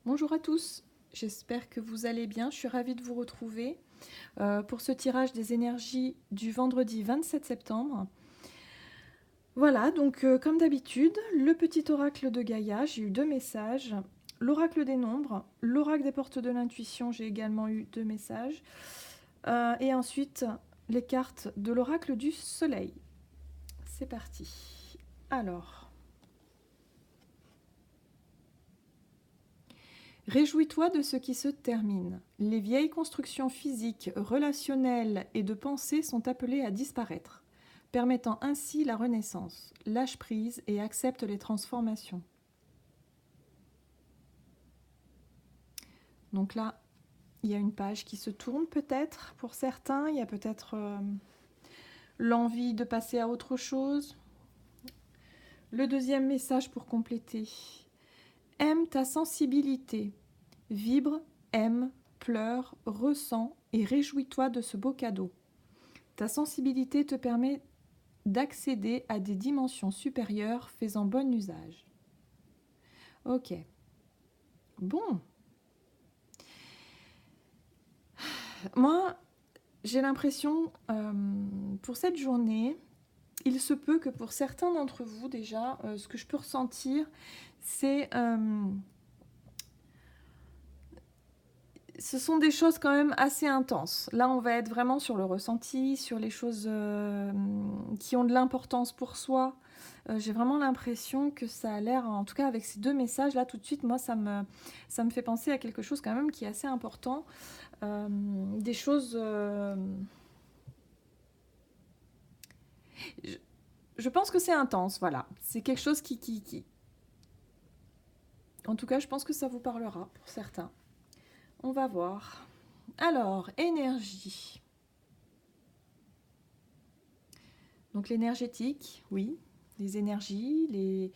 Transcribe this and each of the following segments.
Bonjour à tous, j'espère que vous allez bien. Je suis ravie de vous retrouver pour ce tirage des énergies du vendredi 27 septembre. Voilà, donc comme d'habitude, le petit oracle de Gaïa, j'ai eu 2 messages. L'oracle des nombres, l'oracle des portes de l'intuition, j'ai également eu 2 messages. Et ensuite, les cartes de l'oracle du soleil. C'est parti. Alors... Réjouis-toi de ce qui se termine. Les vieilles constructions physiques, relationnelles et de pensée sont appelées à disparaître, permettant ainsi la renaissance. Lâche prise et accepte les transformations. Donc là, il y a une page qui se tourne peut-être pour certains. Il y a peut-être l'envie de passer à autre chose. Le deuxième message pour compléter. Aime ta sensibilité. Vibre, aime, pleure, ressens et réjouis-toi de ce beau cadeau. Ta sensibilité te permet d'accéder à des dimensions supérieures, fais-en bon usage. Ok. Bon. Moi, j'ai l'impression, pour cette journée, il se peut que pour certains d'entre vous, déjà, ce que je peux ressentir, c'est... ce sont des choses quand même assez intenses. Là, on va être vraiment sur le ressenti, sur les choses qui ont de l'importance pour soi. J'ai vraiment l'impression que ça a l'air, en tout cas avec ces 2 messages, là tout de suite, moi, ça me fait penser à quelque chose quand même qui est assez important. Des choses... je pense que c'est intense, voilà. C'est quelque chose qui... En tout cas, je pense que ça vous parlera pour certains. On va voir. Alors, énergie. Donc l'énergétique, oui, les énergies,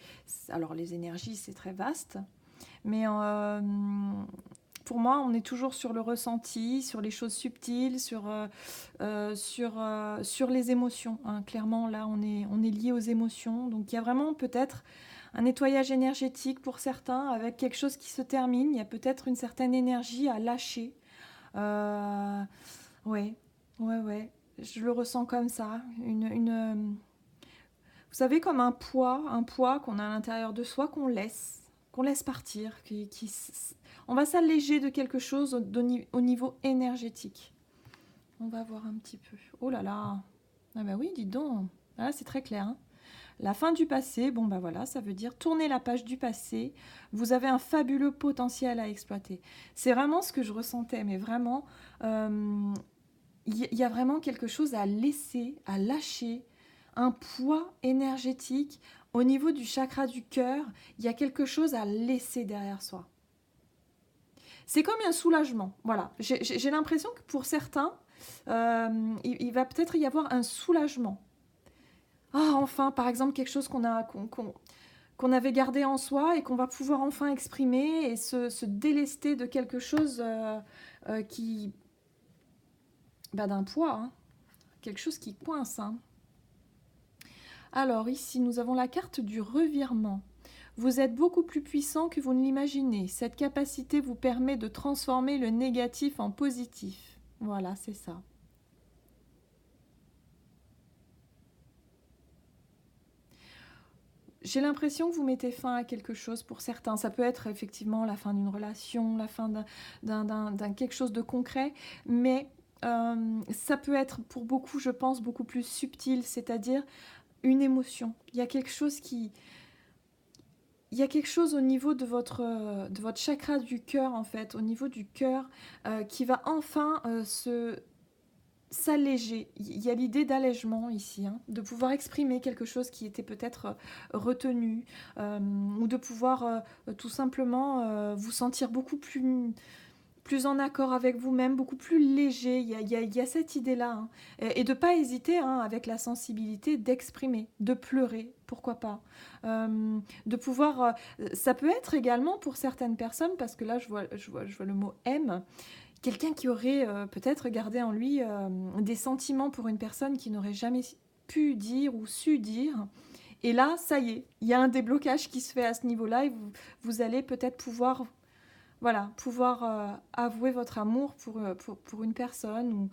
alors les énergies c'est très vaste, mais pour moi on est toujours sur le ressenti, sur les choses subtiles, sur les émotions, hein. Clairement là on est lié aux émotions, donc il y a vraiment peut-être un nettoyage énergétique pour certains avec quelque chose qui se termine, il y a peut-être une certaine énergie à lâcher. Ouais, ouais. Je le ressens comme ça. Vous savez, comme un poids qu'on a à l'intérieur de soi qu'on laisse partir. On va s'alléger de quelque chose au niveau énergétique. On va voir un petit peu. Oh là là. Ah bah oui, dites donc. Là, c'est très clair, hein. La fin du passé, bon bah voilà, ça veut dire tourner la page du passé. Vous avez un fabuleux potentiel à exploiter. C'est vraiment ce que je ressentais, mais vraiment, il y a vraiment quelque chose à laisser, à lâcher, un poids énergétique au niveau du chakra du cœur. Il y a quelque chose à laisser derrière soi. C'est comme un soulagement. Voilà, j'ai l'impression que pour certains, il va peut-être y avoir un soulagement. Ah, enfin, par exemple, quelque chose qu'on avait gardé en soi et qu'on va pouvoir enfin exprimer et se délester de quelque chose qui... Bah, d'un poids, hein. Quelque chose qui coince, hein. Alors ici, nous avons la carte du revirement. Vous êtes beaucoup plus puissant que vous ne l'imaginez. Cette capacité vous permet de transformer le négatif en positif. Voilà, c'est ça. J'ai l'impression que vous mettez fin à quelque chose pour certains. Ça peut être effectivement la fin d'une relation, la fin d'un quelque chose de concret, mais ça peut être pour beaucoup, je pense, beaucoup plus subtil, c'est-à-dire une émotion. Il y a quelque chose qui... Il y a quelque chose au niveau de votre chakra du cœur, en fait, au niveau du cœur, qui va enfin s'alléger. Il y a l'idée d'allègement ici, hein, de pouvoir exprimer quelque chose qui était peut-être retenu, ou de pouvoir tout simplement vous sentir beaucoup plus en accord avec vous-même, beaucoup plus léger. Il y a cette idée-là, hein. Et de ne pas hésiter, hein, avec la sensibilité, d'exprimer, de pleurer, pourquoi pas. De pouvoir... ça peut être également pour certaines personnes, parce que là, je vois le mot « aime », quelqu'un qui aurait peut-être gardé en lui des sentiments pour une personne qui n'aurait jamais pu dire ou su dire. Et là, ça y est, il y a un déblocage qui se fait à ce niveau-là et vous allez peut-être pouvoir voilà, pouvoir avouer votre amour pour une personne. Ou...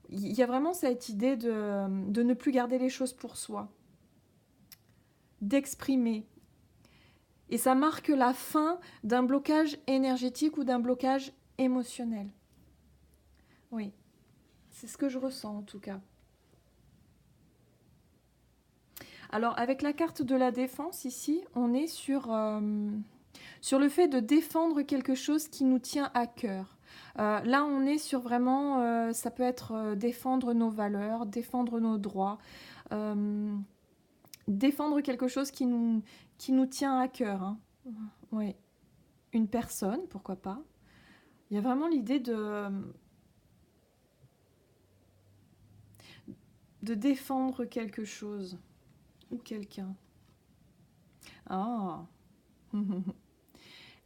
Il y a vraiment cette idée de ne plus garder les choses pour soi, d'exprimer. Et ça marque la fin d'un blocage énergétique ou d'un blocage émotionnel. Oui, c'est ce que je ressens en tout cas. Alors avec la carte de la défense ici, on est sur le fait de défendre quelque chose qui nous tient à cœur. Là, on est sur vraiment, ça peut être défendre nos valeurs, défendre nos droits, euh, défendre quelque chose qui nous tient à cœur. Hein. Oui. Une personne, pourquoi pas. Il y a vraiment l'idée de défendre quelque chose ou quelqu'un. Ah.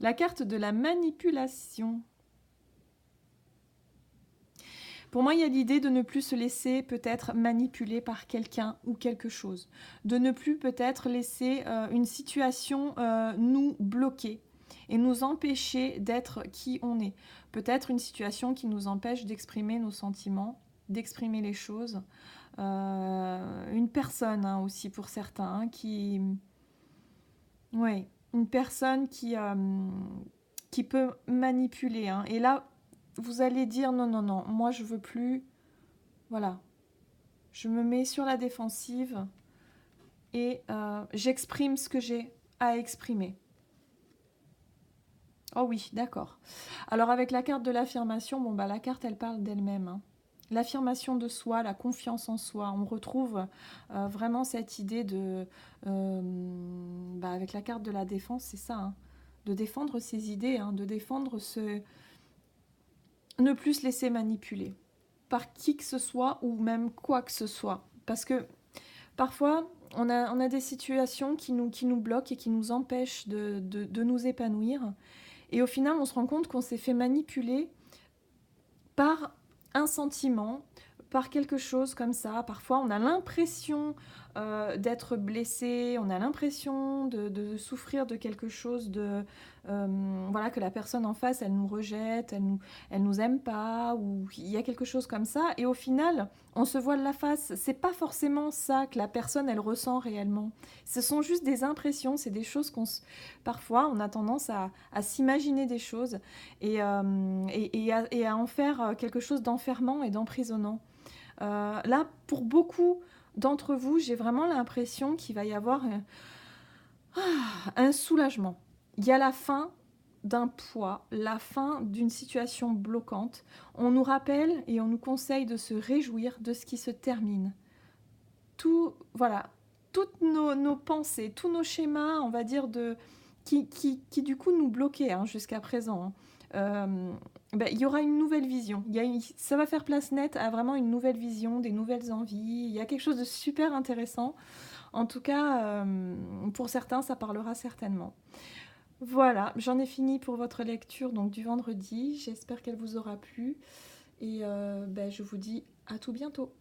La carte de la manipulation. Pour moi, il y a l'idée de ne plus se laisser peut-être manipuler par quelqu'un ou quelque chose. De ne plus peut-être laisser une situation nous bloquer et nous empêcher d'être qui on est. Peut-être une situation qui nous empêche d'exprimer nos sentiments, d'exprimer les choses. Une personne hein, aussi pour certains hein, qui... Oui, une personne qui peut manipuler. Hein. Et là, vous allez dire non, non, non, moi je veux plus. Voilà. Je me mets sur la défensive et j'exprime ce que j'ai à exprimer. Oh oui, d'accord. Alors avec la carte de l'affirmation, bon bah la carte elle parle d'elle-même. Hein. L'affirmation de soi, la confiance en soi, on retrouve vraiment cette idée de... avec la carte de la défense, c'est ça, hein, de défendre ses idées, hein, de défendre ce... Ne plus se laisser manipuler par qui que ce soit ou même quoi que ce soit. Parce que parfois, on a des situations qui nous bloquent et qui nous empêchent de nous épanouir. Et au final, on se rend compte qu'on s'est fait manipuler par un sentiment, par quelque chose comme ça. Parfois, on a l'impression d'être blessé, on a l'impression de souffrir de quelque chose, voilà, que la personne en face, elle nous rejette, elle nous aime pas, ou il y a quelque chose comme ça. Et au final, on se voile la face. C'est pas forcément ça que la personne, elle ressent réellement. Ce sont juste des impressions, c'est des choses parfois, on a tendance à s'imaginer des choses et à en faire quelque chose d'enfermant et d'emprisonnant. Là, pour beaucoup d'entre vous, j'ai vraiment l'impression qu'il va y avoir un soulagement. Il y a la fin d'un poids, la fin d'une situation bloquante. On nous rappelle et on nous conseille de se réjouir de ce qui se termine. Tout, voilà, toutes nos pensées, tous nos schémas, on va dire, qui du coup nous bloquaient hein, jusqu'à présent. Il y aura une nouvelle vision. Ça va faire place nette à vraiment une nouvelle vision, des nouvelles envies. Il y a quelque chose de super intéressant. En tout cas, pour certains, ça parlera certainement. Voilà, j'en ai fini pour votre lecture donc, du vendredi. J'espère qu'elle vous aura plu. Et je vous dis à tout bientôt.